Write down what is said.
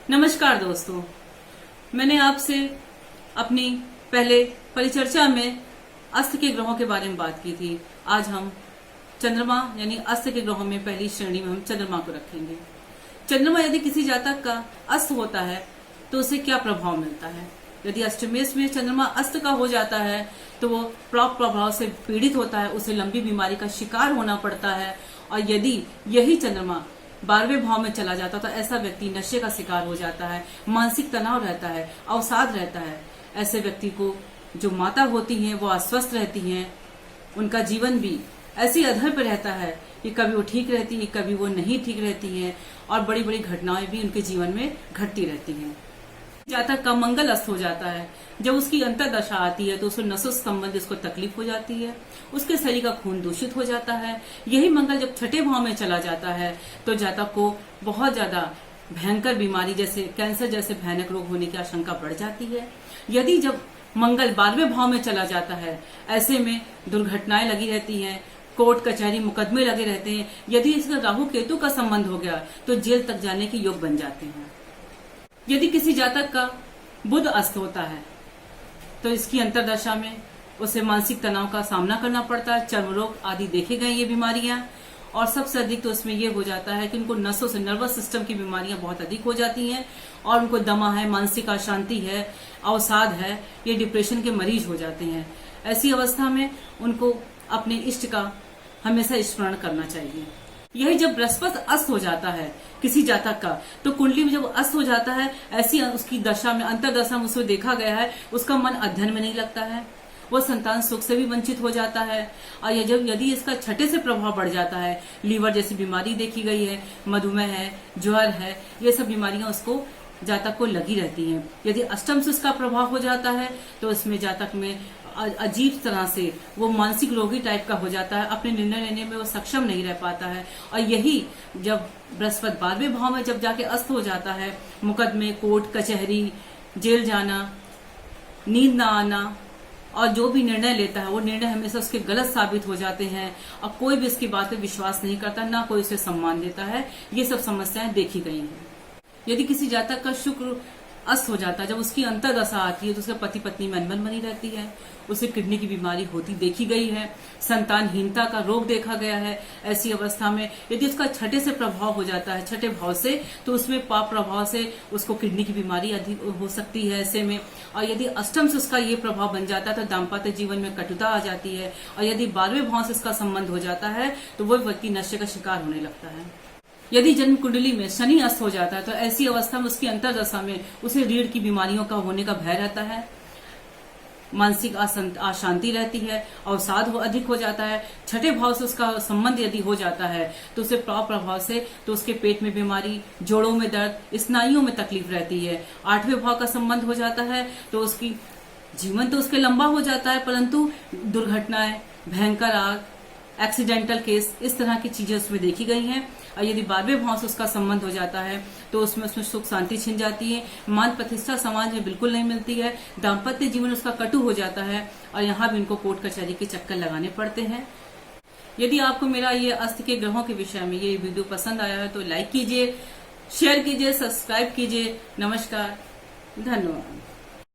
नमस्कार दोस्तों, मैंने आपसे अपनी पहले परिचर्चा में अस्त के ग्रहों के बारे में बात की थी। आज हम चंद्रमा यानी अस्त के ग्रहों में पहली श्रेणी में हम चंद्रमा को रखेंगे। चंद्रमा यदि किसी जातक का अस्त होता है तो उसे क्या प्रभाव मिलता है। यदि अष्टमेश में चंद्रमा अस्त का हो जाता है तो वो प्रभाव से पीड़ित होता है, उसे लंबी बीमारी का शिकार होना पड़ता है। और यदि यही चंद्रमा 12वें भाव में चला जाता तो ऐसा व्यक्ति नशे का शिकार हो जाता है, मानसिक तनाव रहता है, अवसाद रहता है। ऐसे व्यक्ति को जो माता होती हैं वो अस्वस्थ रहती हैं, उनका जीवन भी ऐसी अधर पर रहता है कि कभी वो ठीक रहती है, कभी वो नहीं ठीक रहती है और बड़ी बड़ी घटनाएं भी उनके जीवन में घटती रहती हैं। जातक का मंगल अस्त हो जाता है, जब उसकी अंतर्दशा आती है तो उसको नसों से संबंधित उसको तकलीफ हो जाती है, उसके शरीर का खून दूषित हो जाता है। यही मंगल जब छठे भाव में चला जाता है तो जातक को बहुत ज्यादा भयंकर बीमारी जैसे कैंसर जैसे भयानक रोग होने की आशंका बढ़ जाती है। यदि जब मंगल 12वें भाव में चला जाता है, ऐसे में दुर्घटनाएं लगी रहती हैं, कोर्ट कचहरी मुकदमे लगे रहते हैं। यदि इसका राहु केतु का संबंध हो गया तो जेल तक जाने के योग बन जाते हैं। यदि किसी जातक का बुध अस्त होता है तो इसकी अंतर्दशा में उसे मानसिक तनाव का सामना करना पड़ता है, चर्म रोग आदि देखे गए ये बीमारियां। और सबसे अधिक तो उसमें ये हो जाता है कि उनको नसों से नर्वस सिस्टम की बीमारियां बहुत अधिक हो जाती हैं और उनको दमा है, मानसिक अशांति है, अवसाद है, ये डिप्रेशन के मरीज हो जाते हैं। ऐसी अवस्था में उनको अपने इष्ट का हमेशा स्मरण करना चाहिए। यही जब बृहस्पति अस्त हो जाता है किसी जातक का तो कुंडली में जब अस्त हो जाता है, ऐसी उसकी दशा में अंतर्दशा में उसको देखा गया है उसका मन अध्ययन में नहीं लगता है, वो संतान सुख से भी वंचित हो जाता है। और यदि इसका छठे से प्रभाव बढ़ जाता है, लीवर जैसी बीमारी देखी गई है, मधुमेह है, ज्वर है, ये सब बीमारियां उसको जातक को लगी रहती हैं। यदि अष्टम से इसका प्रभाव हो जाता है तो इसमें जातक में अजीब तरह से वो मानसिक रोगी टाइप का हो जाता है, अपने निर्णय लेने में वो सक्षम नहीं रह पाता है। और यही जब बृहस्पति 12वें भाव में जब जाके अस्त हो जाता है, मुकदमे, कोर्ट कचहरी, जेल जाना, नींद ना आना और जो भी निर्णय लेता है वो निर्णय हमेशा उसके गलत साबित हो जाते हैं और कोई भी इसकी बात पे विश्वास नहीं करता, ना कोई उसे सम्मान देता है। ये सब समस्याएं देखी गई हैं। यदि किसी जातक का शुक्र अस्त हो जाता है, जब उसकी अंतर्दशा आती है तो उसके पति पत्नी में अनबन बनी रहती है, उसे किडनी की बीमारी होती देखी गई है, संतानहीनता का रोग देखा गया है। ऐसी अवस्था में यदि उसका छठे से प्रभाव हो जाता है, छठे भाव से, तो उसमें पाप प्रभाव से उसको किडनी की बीमारी अधिक हो सकती है ऐसे में। और यदि अष्टम से उसका ये प्रभाव बन जाता है तो दाम्पत्य जीवन में कटुता आ जाती है। और यदि 12वें भाव से इसका संबंध हो जाता है तो वो व्यक्ति नशे का शिकार होने लगता है। यदि जन्म कुंडली में शनि अस्त हो जाता है तो ऐसी अवस्था में उसकी अंतर्दशा में उसे रीढ़ की बीमारियों का होने का भय रहता है, मानसिक अशांति रहती है, अवसाद अधिक हो जाता है। छठे भाव से उसका संबंध यदि हो जाता है तो उसे प्रभाव से तो उसके पेट में बीमारी, जोड़ों में दर्द, स्नायुओं में तकलीफ रहती है। 8वें भाव का संबंध हो जाता है तो उसकी जीवन तो उसके लंबा हो जाता है, परंतु दुर्घटनाएं, भयंकर आग, एक्सीडेंटल केस, इस तरह की चीजें उसमें देखी गई हैं। और यदि 12वें भाव से उसका संबंध हो जाता है तो उसमें सुख शांति छिन जाती है, मान प्रतिष्ठा समाज में बिल्कुल नहीं मिलती है, दाम्पत्य जीवन उसका कटु हो जाता है और यहाँ भी उनको कोर्ट कचहरी के चक्कर लगाने पड़ते हैं। यदि आपको मेरा ये अस्त के ग्रहों के विषय में ये वीडियो पसंद आया है तो लाइक कीजिए, शेयर कीजिए, सब्सक्राइब कीजिए। नमस्कार, धन्यवाद।